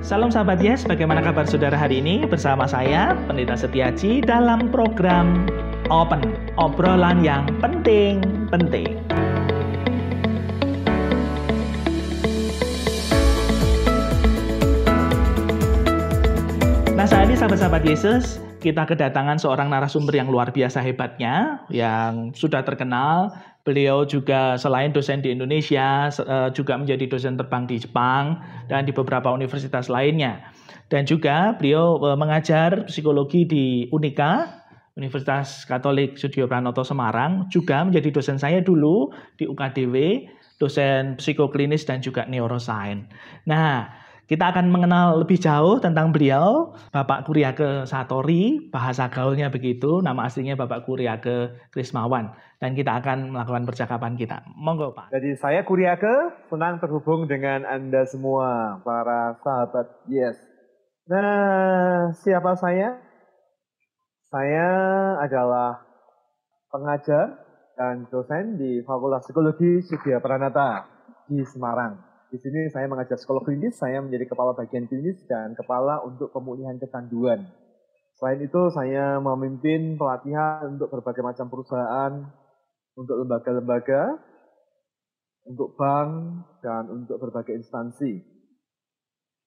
Salam sahabat Yes, bagaimana kabar saudara hari ini? Bersama saya, Pendeta Setiaji dalam program Open, obrolan yang penting-penting. Nah, saat ini sahabat-sahabat Yesus, kita kedatangan seorang narasumber yang luar biasa hebatnya, yang sudah terkenal. Beliau juga selain dosen di Indonesia, juga menjadi dosen terbang di Jepang dan di beberapa universitas lainnya. Dan juga beliau mengajar psikologi di Unika, Universitas Katolik Sudio Pranoto Semarang, juga menjadi dosen saya dulu di UKDW, dosen psikoklinis dan juga neuroscience. Nah, kita akan mengenal lebih jauh tentang beliau, Bapak Kuriake Satori, bahasa gaulnya begitu, nama aslinya Bapak Kuriake Krismawan. Dan kita akan melakukan percakapan kita. Monggo Pak. Jadi saya Kuriake, senang terhubung dengan Anda semua, para sahabat Yes. Nah, siapa saya? Saya adalah pengajar dan dosen di Fakultas Psikologi Sudia Pranata di Semarang. Di sini saya mengajar psikolog klinis, saya menjadi kepala bagian klinis dan kepala untuk pemulihan kecanduan. Selain itu, saya memimpin pelatihan untuk berbagai macam perusahaan, untuk lembaga-lembaga, untuk bank, dan untuk berbagai instansi.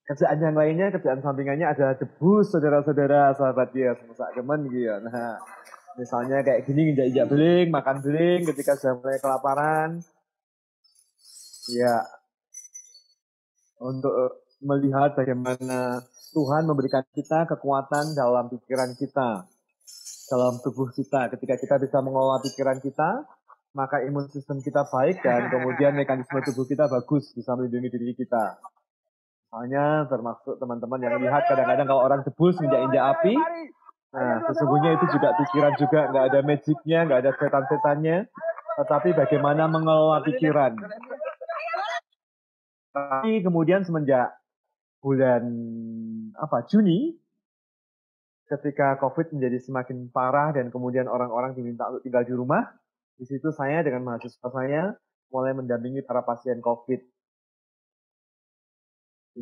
Kerjaan yang lainnya, kerjaan sampingannya adalah debus, saudara-saudara, sahabat dia, semasa gemen gitu. Nah, misalnya kayak gini, injak-injak beling, makan beling ketika sudah mulai kelaparan. Ya, untuk melihat bagaimana Tuhan memberikan kita kekuatan dalam pikiran kita, dalam tubuh kita. Ketika kita bisa mengelola pikiran kita, maka imun sistem kita baik dan kemudian mekanisme tubuh kita bagus, bisa melindungi diri kita. Misalnya termasuk teman-teman yang lihat kadang-kadang kalau orang debus injak-injak api, nah sesungguhnya itu juga pikiran juga, nggak ada magicnya, nggak ada setan-setannya, tetapi bagaimana mengelola pikiran. Tapi kemudian semenjak bulan Juni, ketika COVID menjadi semakin parah dan kemudian orang-orang diminta untuk tinggal di rumah, di situ saya dengan mahasiswa saya mulai mendampingi para pasien COVID.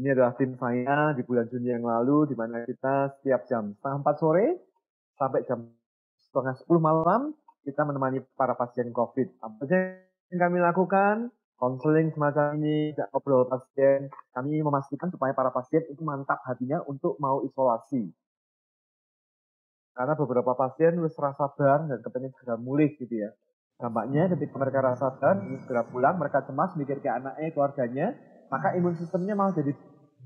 Ini adalah tim saya di bulan Juni yang lalu, di mana kita setiap jam 3:30 sore sampai jam 9:30 malam, kita menemani para pasien COVID. Apa saja yang kami lakukan? Konseling semacam ini, ngobrol pasien. Kami memastikan supaya para pasien itu mantap hatinya untuk mau isolasi. Karena beberapa pasien wis rasa sabar dan kepengen segera mulih gitu ya. Dampaknya ketika mereka rasa sabar, segera pulang, mereka cemas, mikir ke anaknya, keluarganya, maka imun sistemnya malah jadi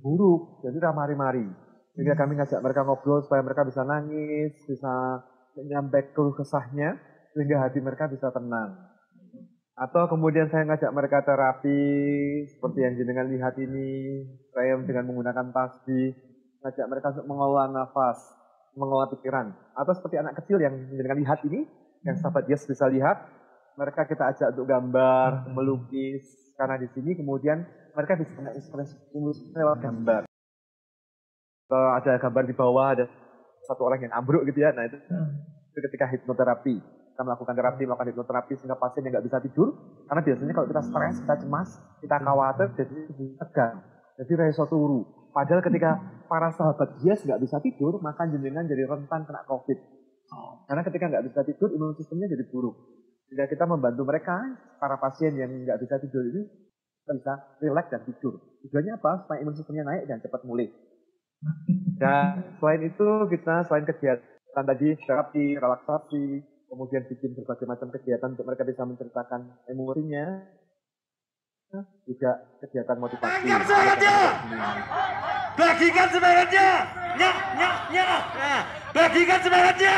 buruk, jadi ramari-mari. Sehingga kami ngajak mereka ngobrol supaya mereka bisa nangis, bisa menyampaikan keluh kesahnya, sehingga hati mereka bisa tenang. Atau kemudian saya ngajak mereka terapi, seperti yang jenengan lihat ini, saya dengan menggunakan tasbih, ngajak mereka untuk mengelola nafas, mengelola pikiran. Atau seperti anak kecil yang jenengan lihat ini, yang sahabat Yes bisa lihat, mereka kita ajak untuk gambar, melukis, karena di sini kemudian mereka bisa mengekspresi lewat gambar. Kalau ada gambar di bawah, ada satu orang yang ambruk gitu ya, nah itu ketika hipnoterapi. Kita melakukan hipnoterapi sehingga pasien yang nggak bisa tidur, karena biasanya kalau kita stres, kita cemas, kita khawatir, jadi tegang, jadi reso turu. Padahal ketika para sahabat Yes nggak bisa tidur, maka jenengan jadi rentan kena COVID. Karena ketika nggak bisa tidur, imun sistemnya jadi buruk. Sehingga kita membantu mereka, para pasien yang nggak bisa tidur ini, bisa rileks dan tidur. Tujuannya apa? Supaya imun sistemnya naik dan cepat pulih. Dan selain itu, kita selain kegiatan tadi, terapi, relaksasi, kemudian bikin berbagai macam kegiatan untuk mereka bisa menceritakan emosinya, juga kegiatan motivasi. Bagikan semangatnya! Bagikan semangatnya! Bagikan semangatnya!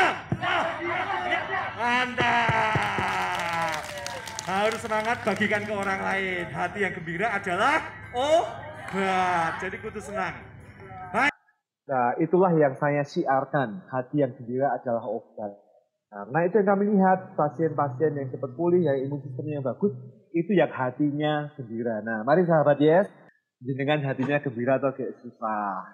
Mantap! Harus semangat, bagikan ke orang lain. Hati yang gembira adalah obat. Jadi kudu senang. Nah, itulah yang saya siarkan. Hati yang gembira adalah obat. Karena itu yang kami lihat, pasien-pasien yang cepat pulih, yang imun sistemnya yang bagus, itu yang hatinya gembira. Nah, mari sahabat Yes, dengan hatinya gembira atau kayak susah.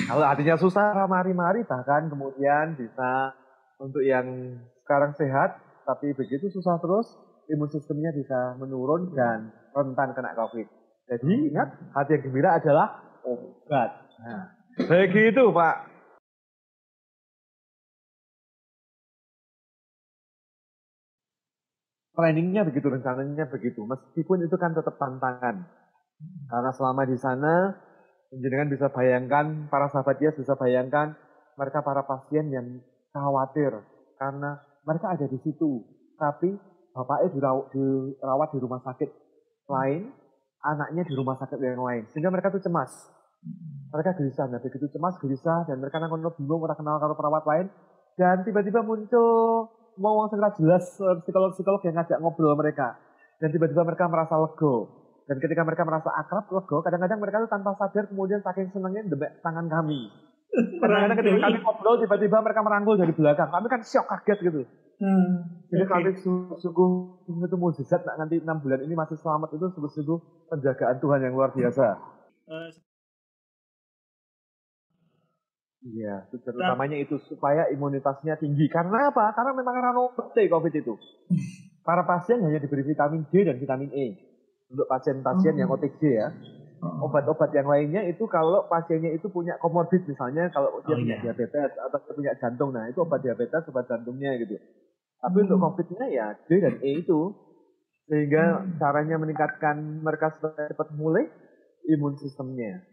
Kalau hatinya susah, mari-mari, bahkan kemudian bisa untuk yang sekarang sehat, tapi begitu susah terus, imun sistemnya bisa menurun dan rentan kena COVID. Jadi ingat, hati yang gembira adalah obat. Nah, begitu Pak. Planningnya begitu, rencananya begitu. Meskipun itu kan tetap tantangan. Karena selama di sana, jenengan bisa bayangkan, para sahabat Yes bisa bayangkan, mereka para pasien yang khawatir. Karena mereka ada di situ. Tapi bapaknya dirawat di rumah sakit lain, anaknya di rumah sakit yang lain. Sehingga mereka tuh cemas. Mereka gelisah. Nah begitu cemas, gelisah, dan mereka nangkon bingung, orang kenal kalau perawat lain. Dan tiba-tiba muncul mau segera jelas psikolog-psikolog yang ngajak ngobrol mereka. Dan tiba-tiba mereka merasa lego. Dan ketika mereka merasa akrab, lego, kadang-kadang mereka itu tanpa sadar kemudian saking senangnya debek tangan kami. Kadang-kadang ketika kami ngobrol, tiba-tiba mereka merangkul dari belakang. Kami kan syok, kaget gitu. Jadi kami sungguh itu mukjizat nanti 6 bulan ini masih selamat itu sungguh-sungguh penjagaan Tuhan yang luar biasa. Iya, utamanya itu supaya imunitasnya tinggi. Karena apa? Karena memang rano pete COVID itu. Para pasien hanya diberi vitamin D dan vitamin E. Untuk pasien-pasien yang OTG ya. Obat-obat yang lainnya itu kalau pasiennya itu punya komorbid misalnya kalau dia punya diabetes atau punya jantung. Nah itu obat diabetes, obat jantungnya gitu. Tapi untuk COVID-nya ya D dan E itu. Sehingga caranya meningkatkan mereka supaya cepat mulai imun sistemnya.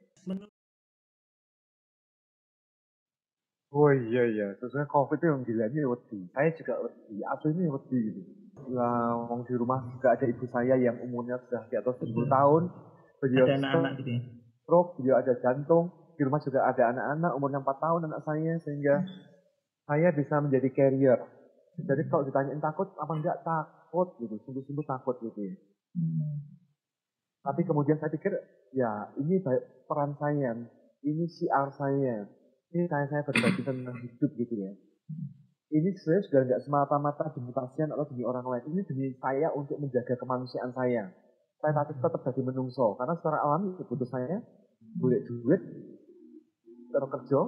Oh iya, sebenarnya COVID itu yang gilanya wedi. Saya juga wedi, aslinya wedi gitu. Lah, wong di rumah juga ada ibu saya yang umurnya sudah di atas 70 tahun. Beliau ada anak-anak gitu ya? stroke, beliau ada jantung. Di rumah juga ada anak-anak, umurnya 4 tahun anak saya. Sehingga saya bisa menjadi carrier. Jadi kalau ditanyain takut, apa enggak takut gitu. Sungguh-sungguh takut gitu ya. Tapi kemudian saya pikir, ya ini peran saya. Ini siar saya. Ini saya berbagi tentang hidup gitu ya. Ini sebenarnya sudah nggak semata-mata demi pasien atau demi orang lain. Ini demi saya untuk menjaga kemanusiaan saya. Saya tetap jadi menungso. Karena secara alami butuh saya boleh duit, kerja,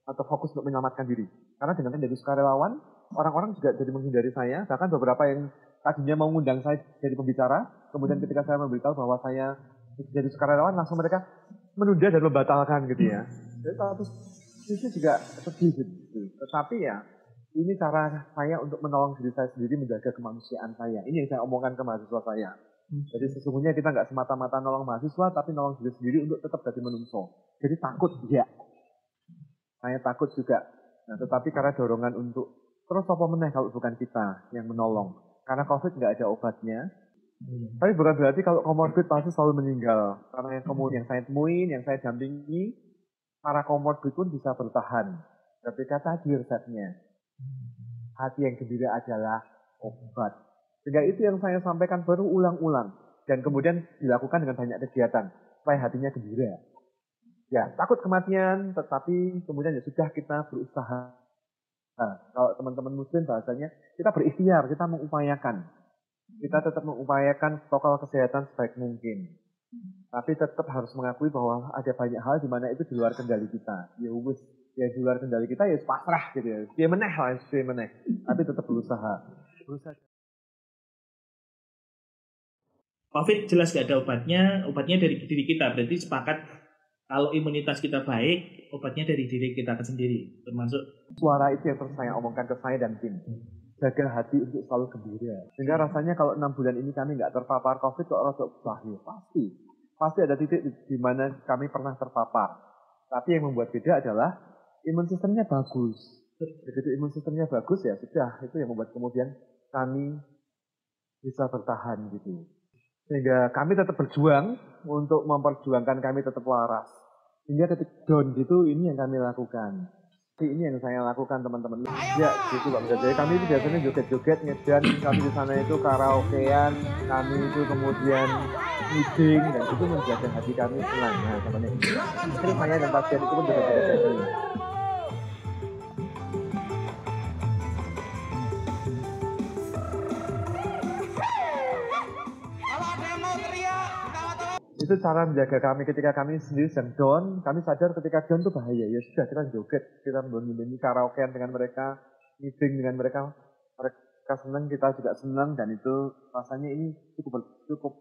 atau fokus untuk menyelamatkan diri. Karena dengan menjadi sukarelawan, orang-orang juga jadi menghindari saya. Bahkan beberapa yang tadinya mau ngundang saya jadi pembicara, kemudian ketika saya memberitahu bahwa saya jadi sukarelawan, langsung mereka menunda dan membatalkan gitu ya. Jadi itu juga sedih gitu. Tetapi ya, ini cara saya untuk menolong diri saya sendiri menjaga kemanusiaan saya. Ini yang saya omongkan ke mahasiswa saya. Jadi sesungguhnya kita nggak semata-mata nolong mahasiswa, tapi nolong diri sendiri untuk tetap jadi menungso. Jadi takut, ya. Saya takut juga. Nah, tetapi karena dorongan untuk terus apa meneh kalau bukan kita yang menolong. Karena COVID nggak ada obatnya. Tapi bukan berarti kalau komorbid pasti selalu meninggal. Karena yang saya temuin, yang saya dampingi, para komorbid pun bisa bertahan. Ketika tadi resepnya, hati yang gembira adalah obat. Sehingga itu yang saya sampaikan baru ulang-ulang. Dan kemudian dilakukan dengan banyak kegiatan. Supaya hatinya gembira. Ya, takut kematian, tetapi kemudian ya sudah kita berusaha. Nah, kalau teman-teman muslim bahasanya, kita berikhtiar, kita mengupayakan. Kita tetap mengupayakan protokol kesehatan sebaik mungkin. Tapi tetap harus mengakui bahwa ada banyak hal di mana itu di luar kendali kita. Ya wis, ya di luar kendali kita ya pasrah gitu ya. Dia meneh lah, dia meneh. Tapi tetap berusaha. COVID jelas gak ada obatnya dari diri kita. Berarti sepakat kalau imunitas kita baik, obatnya dari diri kita sendiri. Termasuk suara itu yang terus saya omongkan ke saya dan tim. Jaga hati untuk selalu gembira. Sehingga rasanya kalau 6 bulan ini kami nggak terpapar COVID, kok rada bahaya. Pasti ada titik di mana kami pernah terpapar. Tapi yang membuat beda adalah imun sistemnya bagus. Begitu imun sistemnya bagus ya sudah, itu yang membuat kemudian kami bisa bertahan gitu. Sehingga kami tetap berjuang untuk memperjuangkan kami tetap waras. Sehingga ketika down gitu, ini yang kami lakukan. Ini yang saya lakukan teman-teman. Ya gitu Pak Jadi kami itu biasanya joget-joget, ngedan, kami di sana itu karaokean, kami itu kemudian meeting, dan itu menjaga hati kami tenang. Nah teman-teman, itu saya dan pasien itu pun joget-joget kayak gini. Itu cara menjaga kami ketika kami sendiri sedang down. Kami sadar ketika down itu bahaya. Ya sudah, kita joget, kita menyanyi karaokean dengan mereka, meeting dengan mereka. Mereka senang, kita juga senang, dan itu rasanya ini cukup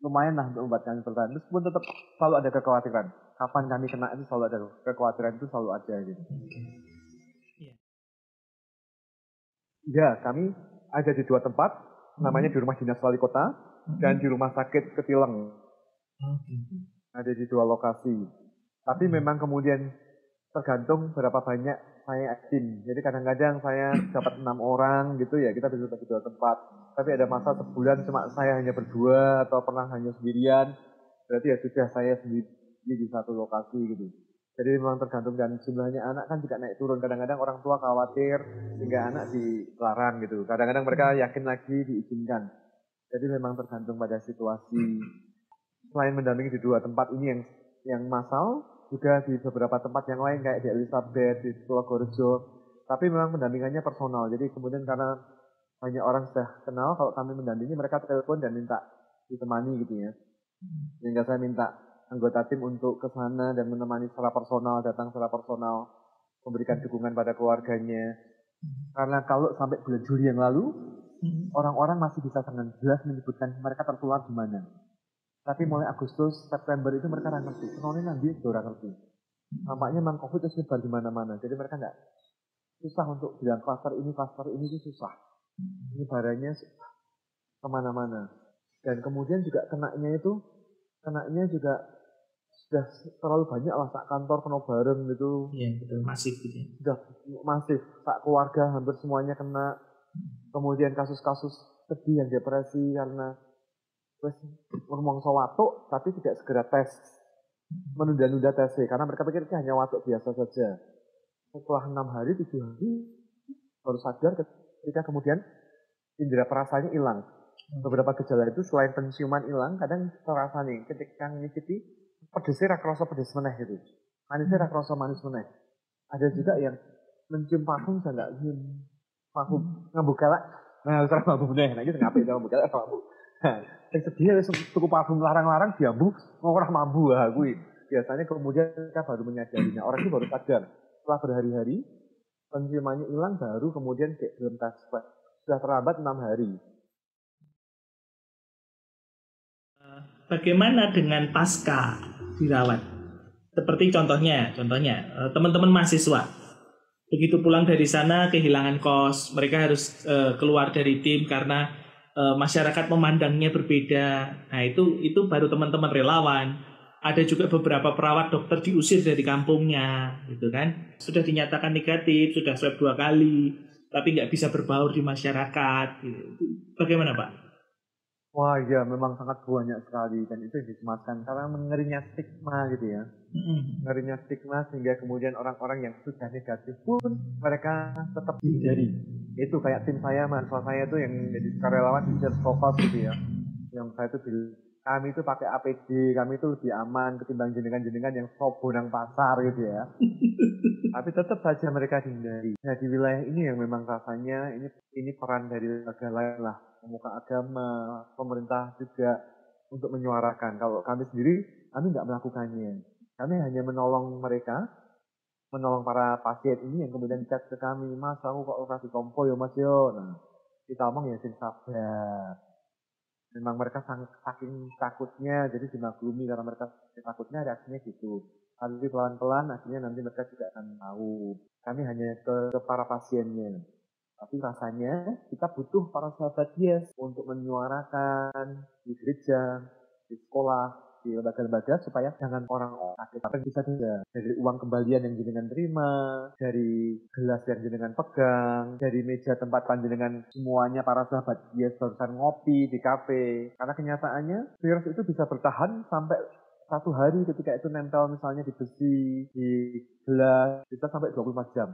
lumayan lah untuk membuat kami bertahan. Meskipun tetap selalu ada kekhawatiran. Kapan kami kena itu selalu ada kekhawatiran, itu selalu ada gitu. Ya, kami ada di 2 tempat, namanya di rumah dinas wali kota dan di rumah sakit Ketileng. Ada di 2 lokasi. Tapi memang kemudian tergantung berapa banyak saya tim. Jadi kadang-kadang saya dapat 6 orang gitu ya, kita bisa bagi 2 tempat. Tapi ada masa sebulan cuma saya hanya berdua atau pernah hanya sendirian. Berarti ya sudah saya sendiri di satu lokasi gitu. Jadi memang tergantung, dan jumlahnya anak kan juga naik turun. Kadang-kadang orang tua khawatir sehingga anak dilarang gitu. Kadang-kadang mereka yakin lagi diizinkan. Jadi memang tergantung pada situasi. Selain mendampingi di 2 tempat ini yang massal, juga di beberapa tempat yang lain kayak di Elizabeth, di Purworejo. Tapi memang pendampingannya personal. Jadi kemudian karena banyak orang sudah kenal, kalau kami mendampingi mereka telepon dan minta ditemani gitu ya. Sehingga saya minta anggota tim untuk ke sana dan menemani secara personal, datang secara personal, memberikan dukungan pada keluarganya. Karena kalau sampai bulan Juli yang lalu, orang-orang masih bisa dengan jelas menyebutkan mereka tertular di mana. Tapi mulai Agustus, September itu mereka nggak ngerti. Kenapa nanti orang ngerti. Nampaknya memang COVID itu nyebar di mana-mana. Jadi mereka nggak susah untuk bilang kluster ini itu susah. Ini barangnya kemana-mana. Dan kemudian juga kenanya juga sudah terlalu banyak lah, sak kantor kena bareng gitu. Iya betul, masif gitu ya. Sudah masif, sak keluarga hampir semuanya kena. Kemudian kasus-kasus sedih yang depresi karena terus ngomong soal watuk tapi tidak segera tes, menunda-nunda tesnya karena mereka pikir itu hanya watuk biasa saja. Setelah 6 hari, 7 hari baru sadar ketika kemudian indera perasanya hilang. Beberapa gejala itu selain penciuman hilang, kadang terasa nih ketika ngicipi pedesnya rasa pedes meneh gitu, manisnya rasa manis meneh. Ada juga yang mencium parfum saya nggak cium parfum ngambuk galak, nah sekarang ngambuk meneh, nah gitu ngapain ngambuk galak ngambuk. Yang sedih wis tuku parfum larang-larang diambu ora mambu kuwi. Biasanya kemudian mereka baru menyadarinya. Orang itu baru sadar setelah berhari-hari penciumannya hilang, baru kemudian kayak belum tes swab. Sudah terlambat 6 hari. Bagaimana dengan pasca dirawat? Seperti contohnya teman-teman mahasiswa begitu pulang dari sana kehilangan kos, mereka harus keluar dari tim karena masyarakat memandangnya berbeda. Nah itu baru teman-teman relawan. Ada juga beberapa perawat dokter diusir dari kampungnya, gitu kan? Sudah dinyatakan negatif, sudah swab 2 kali, tapi nggak bisa berbaur di masyarakat. Gitu. Bagaimana Pak? Wah iya, memang sangat banyak sekali, dan itu disematkan karena ngerinya stigma gitu ya. Ngerinya stigma sehingga kemudian orang-orang yang sudah negatif pun mereka tetap dihindari. Itu kayak tim saya, mahasiswa saya tuh yang jadi sukarelawan di Serskopos gitu ya. Yang saya tuh kami itu pakai APD, kami itu lebih aman ketimbang jenengan-jenengan yang sobonang pasar gitu ya. Tapi tetap saja mereka dihindari. Nah di wilayah ini yang memang rasanya ini peran dari lembaga lain lah, pemuka agama, pemerintah juga untuk menyuarakan. Kalau kami sendiri, kami nggak melakukannya. Kami hanya menolong mereka, menolong para pasien ini yang kemudian chat ke kami, Mas aku kok operasi kompo ya Mas yo. Nah kita omong ya sing sabar. Memang mereka saking takutnya, jadi dimaklumi karena mereka takutnya reaksinya gitu. Tapi pelan-pelan akhirnya nanti mereka juga akan tahu. Kami hanya ke para pasiennya. Tapi rasanya kita butuh para sahabat Yes untuk menyuarakan di gereja, di sekolah, di lembaga-lembaga supaya jangan orang sakit tapi bisa juga dari uang kembalian yang jenengan terima, dari gelas yang jenengan pegang, dari meja tempat panjenengan semuanya para sahabat Yes barusan ngopi di kafe. Karena kenyataannya virus itu bisa bertahan sampai 1 hari ketika itu nempel misalnya di besi, di gelas, bisa sampai 24 jam.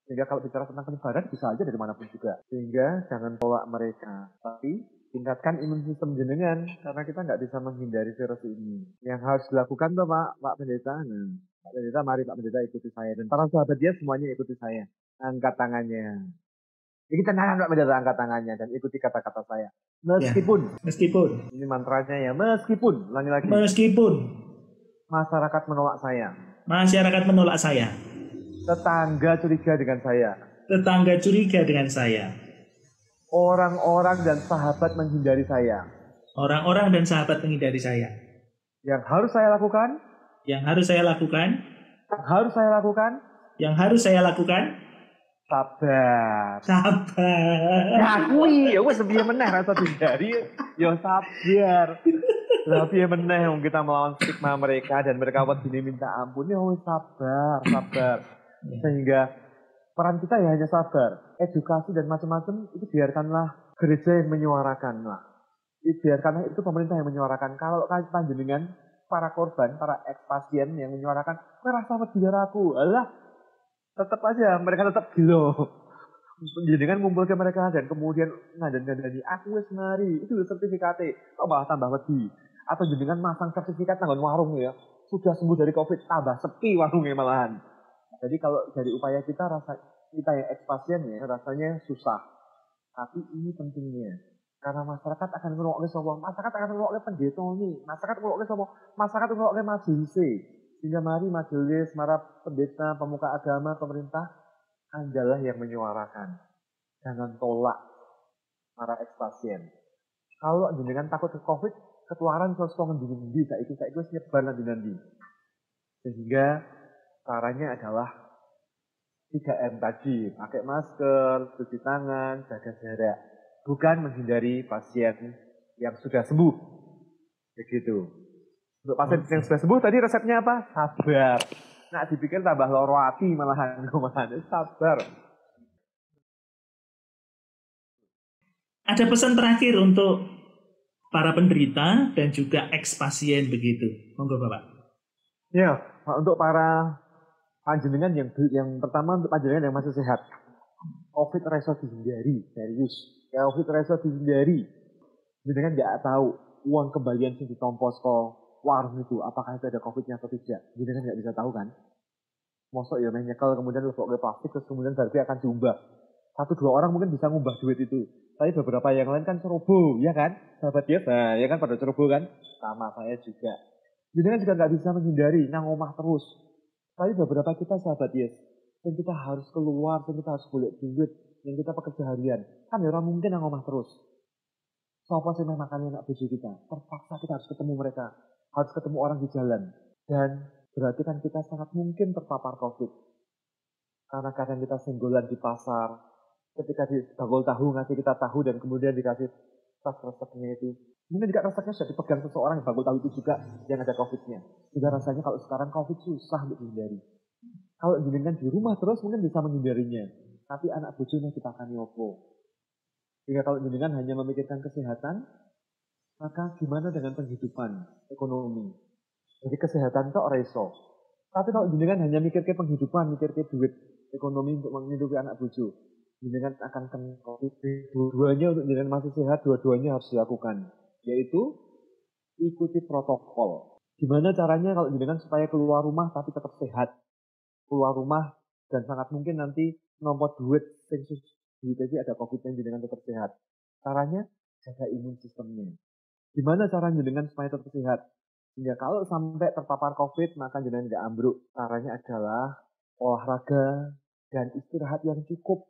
Sehingga kalau bicara tentang penyebaran bisa aja dari manapun juga. Sehingga jangan tolak mereka, tapi tingkatkan imun sistem jenengan karena kita nggak bisa menghindari virus ini. Yang harus dilakukan tuh Pak Pendeta. Nah, Pak Pendeta, mari Pak Pendeta ikuti saya dan para sahabat Dia semuanya ikuti saya. Angkat tangannya. Jadi tenang Pak Pendeta, angkat tangannya dan ikuti kata-kata saya. Meskipun. Ini mantranya ya, meskipun. Ulangi lagi. Meskipun masyarakat menolak saya. Masyarakat menolak saya. Tetangga curiga dengan saya. Tetangga curiga dengan saya. Orang-orang dan sahabat menghindari saya. Orang-orang dan sahabat menghindari saya. Yang harus saya lakukan, Yang harus saya lakukan, yang harus saya lakukan, yang harus saya lakukan, sabar. sabar. Ngakui, ya wes piye meneh rasa dihindari, ya sabar. Lah piye meneh wong kita melawan stigma mereka dan mereka wedine minta ampun, ya wes sabar, sabar. Sehingga peran kita ya hanya sabar. Edukasi dan macam-macam itu biarkanlah gereja yang menyuarakan lah. Biarkanlah itu pemerintah yang menyuarakan. Kalau panjenengan para korban, para ex-pasien yang menyuarakan, kowe rasa wedi aku. Alah, tetap aja mereka tetap gila. Jenengan ngumpul ke mereka dan kemudian ngandani aku wis mari, itu sertifikate. Kok malah tambah wedi. Atau jenengan masang sertifikat nanggon warung ya. Sudah sembuh dari Covid, tambah sepi warungnya malahan. Jadi kalau dari upaya kita kita yang ex-pasien ya rasanya susah. Tapi ini pentingnya. Karena masyarakat akan ngerokok sapa? Masyarakat akan ngerokok pendeta nih. Masyarakat ngerokok sapa? Masyarakat ngerokok majelis. Sehingga mari majelis, para pendeta, pemuka agama, pemerintah adalah yang menyuarakan. Jangan tolak para ex-pasien. Kalau jenengan takut ke Covid, ketularan sosok ngendi-ngendi saiki wis nyebar nanti. Sehingga caranya adalah 3M tadi, pakai masker, cuci tangan, jaga jarak. Bukan menghindari pasien yang sudah sembuh. Begitu. Untuk pasien yang sudah sembuh tadi resepnya apa? Sabar. Nah dipikir tambah loro ati malahan. Sabar. Ada pesan terakhir untuk para penderita dan juga ex-pasien begitu. Monggo Bapak. Ya, untuk para panjenengan yang pertama untuk panjenengan yang masih sehat. Covid reso dihindari, serius. Ya Covid reso dihindari. Jenengan nggak tahu uang kembalian yang ditompo saka warung itu apakah itu ada Covid-nya atau tidak. Jenengan nggak bisa tahu kan? Mosok ya nyekel kemudian lebok ke plastik terus kemudian berarti akan diubah. 1-2 orang mungkin bisa ngubah duit itu. Tapi beberapa yang lain kan ceroboh, ya kan? Sahabat ya, nah, ya kan pada ceroboh kan? Sama saya juga. Jenengan juga nggak bisa menghindari nang omah terus. Tapi beberapa kita sahabat yes, yang kita harus keluar, yang kita harus boleh duit, yang kita pekerja harian. Kan ya orang mungkin nang omah terus. Sopo sih makannya anak bojo kita? Terpaksa kita harus ketemu mereka. Harus ketemu orang di jalan. Dan berarti kan kita sangat mungkin terpapar Covid. Karena kadang kita senggolan di pasar. Ketika di bagol tahu ngasih kita tahu dan kemudian dikasih tas reseknya itu. Mungkin juga reseknya sudah dipegang seseorang yang bagol tahu itu juga yang ada Covid-nya. Sehingga rasanya kalau sekarang Covid susah untuk dihindari. Kalau jenengan di rumah terus mungkin bisa menghindarinya. Tapi anak bojone dipakani opo. Sehingga kalau jenengan hanya memikirkan kesehatan, maka gimana dengan penghidupan, ekonomi? Jadi kesehatan itu reso. Tapi kalau jenengan hanya mikirkan penghidupan, mikirkan duit, ekonomi untuk menghidupi anak bojo, jenengan akan kena Covid. Dua-duanya untuk jenengan masih sehat, dua-duanya harus dilakukan. Yaitu ikuti protokol. Gimana caranya kalau jenengan supaya keluar rumah tapi tetap sehat? Keluar rumah dan sangat mungkin nanti nomor duit duit aja ada Covid-19 jenengan tetap sehat. Caranya jaga imun sistemnya. Gimana cara jenengan supaya tetap sehat? Sehingga kalau sampai terpapar Covid maka jenengan tidak ambruk. Caranya adalah olahraga dan istirahat yang cukup.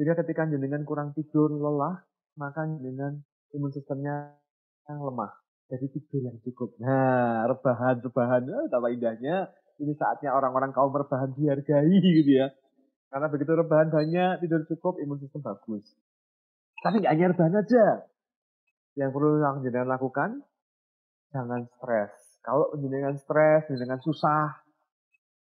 Sehingga ketika jenengan kurang tidur, lelah, maka jenengan imun sistemnya yang lemah. Jadi tidur yang cukup. Nah, rebahan, tambah indahnya. Ini saatnya orang-orang kaum rebahan dihargai gitu ya. Karena begitu rebahan banyak, tidur cukup, imun sistem bagus. Tapi nggak hanya rebahan aja. Yang perlu jenengan lakukan, jangan stres. Kalau jenengan stres, jenengan susah,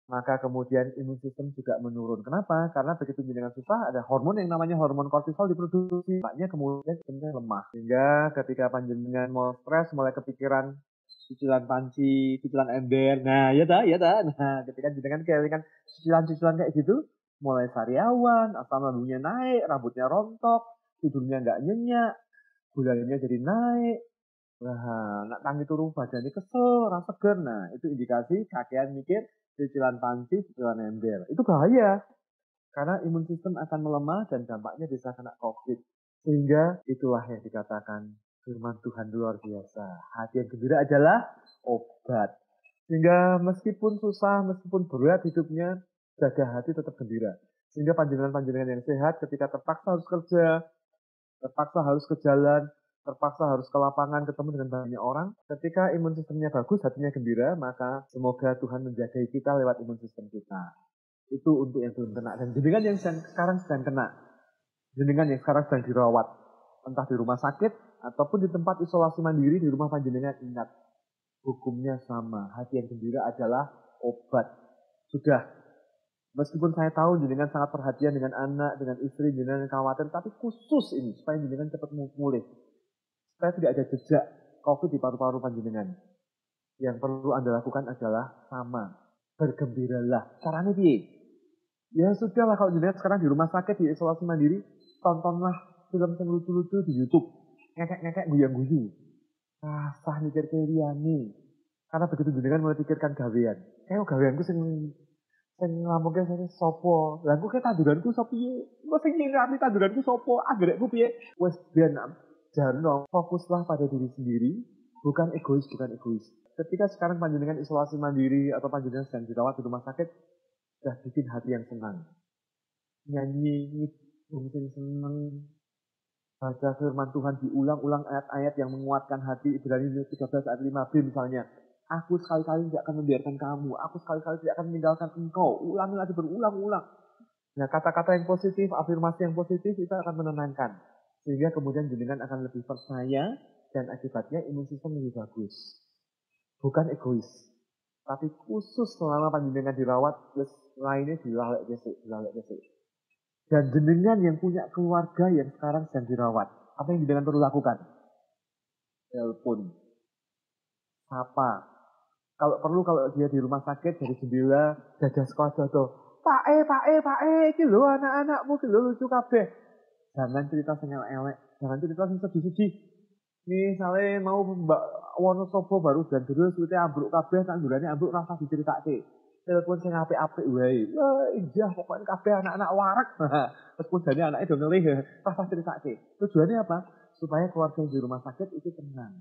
maka kemudian imun sistem juga menurun. Kenapa? Karena begitu jenengan susah, ada hormon yang namanya hormon kortisol diproduksi. Makanya kemudian sistemnya lemah. Sehingga ketika panjenengan mau stres, mulai kepikiran cicilan panci, cicilan ember. Nah, ya dah. Nah, ketika jenengan kelingan cicilan kayak gitu, mulai sariawan, asam lambungnya naik, rambutnya rontok, tidurnya nggak nyenyak, gulanya jadi naik. Nah, nak tangi turu badannya kesel, rasa seger. Nah, itu indikasi kakean mikir cicilan panci, cicilan ember. Itu bahaya. Karena imun sistem akan melemah dan dampaknya bisa kena Covid. Sehingga itulah yang dikatakan firman Tuhan luar biasa. Hati yang gembira adalah obat. Sehingga meskipun susah, meskipun berat hidupnya, jaga hati tetap gembira. Sehingga panjenengan-panjenengan yang sehat ketika terpaksa harus kerja, terpaksa harus ke jalan, terpaksa harus ke lapangan ketemu dengan banyak orang. Ketika imun sistemnya bagus, hatinya gembira, maka semoga Tuhan menjaga kita lewat imun sistem kita. Itu untuk yang belum kena. Dan jenengan yang sekarang sedang kena, jenengan yang sekarang sedang dirawat, entah di rumah sakit ataupun di tempat isolasi mandiri di rumah panjenengan, ingat, hukumnya sama. Hati yang gembira adalah obat. Sudah. Meskipun saya tahu jenengan sangat perhatian dengan anak, dengan istri, jenengan khawatir, tapi khusus ini supaya jenengan cepat pulih. Supaya tidak ada jejak COVID di paru-paru panjenengan. Yang perlu Anda lakukan adalah sama, bergembiralah. Caranya piye? Ya sudahlah, kalau jenengan sekarang di rumah sakit, di isolasi mandiri, tontonlah film yang lucu-lucu di YouTube. Ngekek-ngekek, guyang-guyu. Rasah mikir keliyane. Karena begitu jenengan mulai pikirkan gawean. Kayak gaweanku sing ngelamuke sing sapa? Lah aku kayak tanduranku sapa piye? Kok sing nyirami tanduranku sapa? Anggerekku piye? Wes ben jarno, fokuslah pada diri sendiri, bukan egois. Ketika sekarang panjenengan isolasi mandiri atau panjenengan sedang dirawat di rumah sakit, sudah bikin hati yang senang. Nyanyi, mungkin senang, baca firman Tuhan, diulang-ulang ayat-ayat yang menguatkan hati. Ibrani 13 ayat 5b misalnya. Aku sekali-kali tidak akan membiarkan kamu, aku sekali-kali tidak akan meninggalkan engkau. Ulangi lagi, berulang-ulang. Nah, kata-kata yang positif, afirmasi yang positif itu akan menenangkan. Sehingga kemudian jenengan akan lebih percaya dan akibatnya imun sistem lebih bagus. Bukan egois. Tapi khusus selama panjenengan dirawat, plus lainnya dilalek gesek. Dan jenengan yang punya keluarga yang sekarang sedang dirawat, apa yang jenengan perlu lakukan? Telepon. Sapa. Kalau perlu, kalau dia di rumah sakit, dari jendela, jadah sekolah tuh. Pak iki lho anak-anakmu, iki lho lucu kabeh. Jangan cerita sing elek, jangan cerita sing sedih-sedih. Misalnya mau Mbak Wonosobo baru dan terus suwite ambruk kabeh, tandurane ambruk rasa diceritake. Telepon sing apik-apik wae. Wah, iya pokoknya kabeh anak-anak warak. Meskipun jane anake do ngelih, rasa ceritake. Tujuannya apa? Supaya keluarga yang di rumah sakit itu tenang.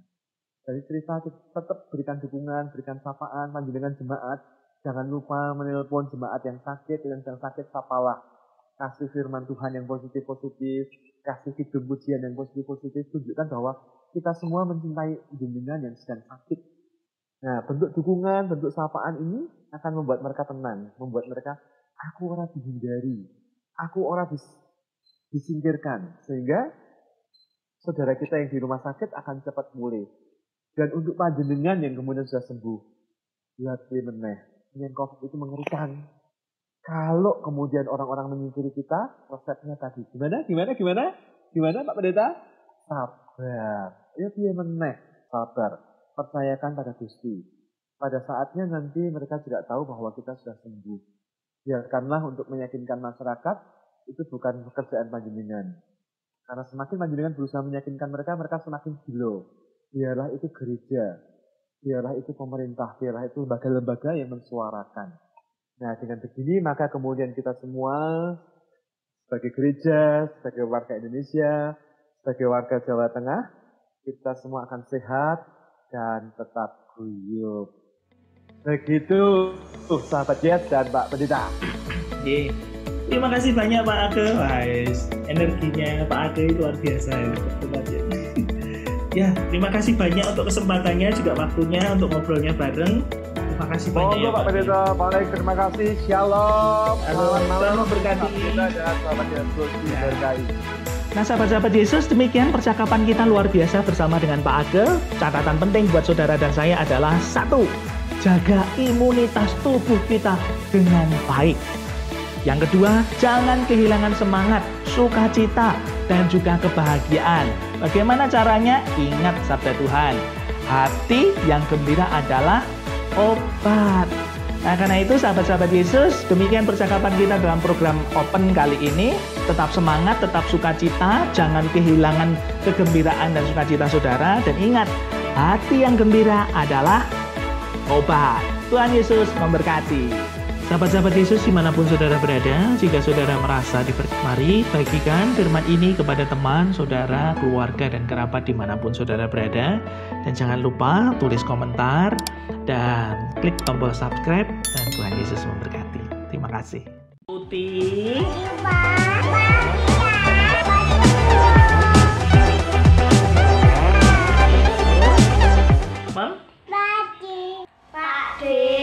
Dari cerita tetap berikan dukungan, berikan sapaan, panjenengan jemaat. Jangan lupa menelpon jemaat yang sakit, dan yang sakit sapalah. Kasih firman Tuhan yang positif-positif, kasih hidup pujian yang positif-positif, tunjukkan bahwa kita semua mencintai jenengan yang sedang sakit. Nah, bentuk dukungan, bentuk sapaan ini akan membuat mereka tenang, membuat mereka, aku orang dihindari, aku orang disingkirkan, sehingga saudara kita yang di rumah sakit akan cepat pulih. Dan untuk panjenengan yang kemudian sudah sembuh, lihat meneh, yang COVID itu mengerikan. Kalau kemudian orang-orang menyingkiri kita, resepnya tadi. Gimana Pak Pendeta? Sabar. Ya dia meneh. Sabar. Percayakan pada Gusti. Pada saatnya nanti mereka tidak tahu bahwa kita sudah sembuh. Biarkanlah untuk meyakinkan masyarakat, itu bukan pekerjaan panjenengan. Karena semakin panjenengan berusaha meyakinkan mereka, mereka semakin gilo. Biarlah itu gereja. Biarlah itu pemerintah. Biarlah itu lembaga-lembaga yang mensuarakan. Nah, dengan begini maka kemudian kita semua sebagai gereja, sebagai warga Indonesia, sebagai warga Jawa Tengah, kita semua akan sehat dan tetap guyup. Begitu, sahabat Yes dan Pak Pendeta. Terima kasih banyak Pak Age. Energinya Pak Age itu luar biasa. Ya, terima kasih banyak untuk kesempatannya, juga waktunya untuk ngobrolnya bareng. Terima kasih banyak ya Pak Pendeta. Baik, terima kasih. Shalom. Selamat malam berkati. Nah, sahabat-sahabat Yesus, demikian percakapan kita luar biasa bersama dengan Pak Age. Catatan penting buat saudara dan saya adalah 1. Jaga imunitas tubuh kita dengan baik. Yang kedua, jangan kehilangan semangat, sukacita, dan juga kebahagiaan. Bagaimana caranya? Ingat sabda Tuhan. Hati yang gembira adalah obat. Nah, karena itu sahabat-sahabat Yesus, demikian percakapan kita dalam program Open kali ini. Tetap semangat, tetap sukacita, jangan kehilangan kegembiraan dan sukacita saudara. Dan ingat, hati yang gembira adalah obat. Tuhan Yesus memberkati. Sahabat-sahabat Yesus dimanapun saudara berada, jika saudara merasa mari bagikan firman ini kepada teman, saudara, keluarga, dan kerabat dimanapun saudara berada. Dan jangan lupa tulis komentar dan klik tombol subscribe, dan Tuhan Yesus memberkati. Terima kasih. Putih. C